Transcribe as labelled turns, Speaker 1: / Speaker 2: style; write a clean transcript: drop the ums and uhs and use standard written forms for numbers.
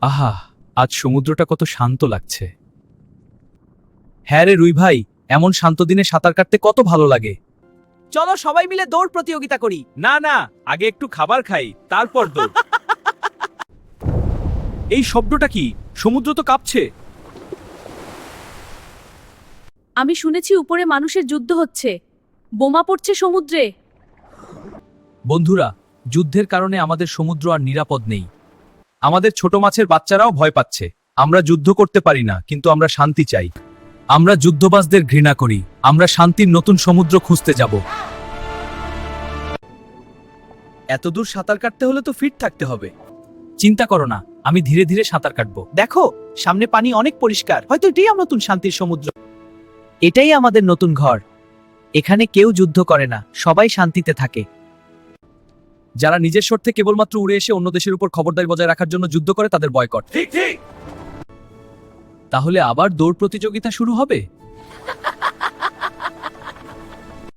Speaker 1: আহা, আজ সমুদ্রটা কত শান্ত লাগছে। হ্যাঁ রে রুই ভাই, এমন শান্ত দিনে সাঁতার কাটতে কত ভালো লাগে।
Speaker 2: চলো সবাই মিলে দৌড় প্রতিযোগিতা করি।
Speaker 1: না না, আগে একটু খাবার খাই, তারপর দৌড়। এই শব্দটা কি? সমুদ্র তো কাঁপছে।
Speaker 3: আমি শুনেছি উপরে মানুষের যুদ্ধ হচ্ছে, বোমা পড়ছে সমুদ্রে।
Speaker 1: বন্ধুরা, যুদ্ধের কারণে আমাদের সমুদ্র আর নিরাপদ নেই। আমাদের ছোট মাছের বাচ্চারাও ভয় পাচ্ছে। আমরা যুদ্ধ করতে পারি না, কিন্তু আমরা শান্তি চাই। আমরা যুদ্ধবাজদের ঘৃণা করি। আমরা শান্তির নতুন সমুদ্র খুঁজতে যাব। এত দূর সাঁতার কাটতে হলে তো ফিট থাকতে হবে। চিন্তা করো না, আমি ধীরে ধীরে সাঁতার কাটবো।
Speaker 2: দেখো, সামনে পানি অনেক পরিষ্কার। হয়তো এটাই আমার নতুন শান্তির সমুদ্র। এটাই আমাদের নতুন ঘর। এখানে কেউ যুদ্ধ করে না, সবাই শান্তিতে থাকে।
Speaker 1: যারা নিজের স্বার্থে কেবলমাত্র উড়ে এসে অন্য দেশের উপর খবরদারি বজায় রাখার জন্য যুদ্ধ করে তাদের বয়কট। ঠিক ঠিক। তাহলে আবার দৌড় প্রতিযোগিতা শুরু হবে।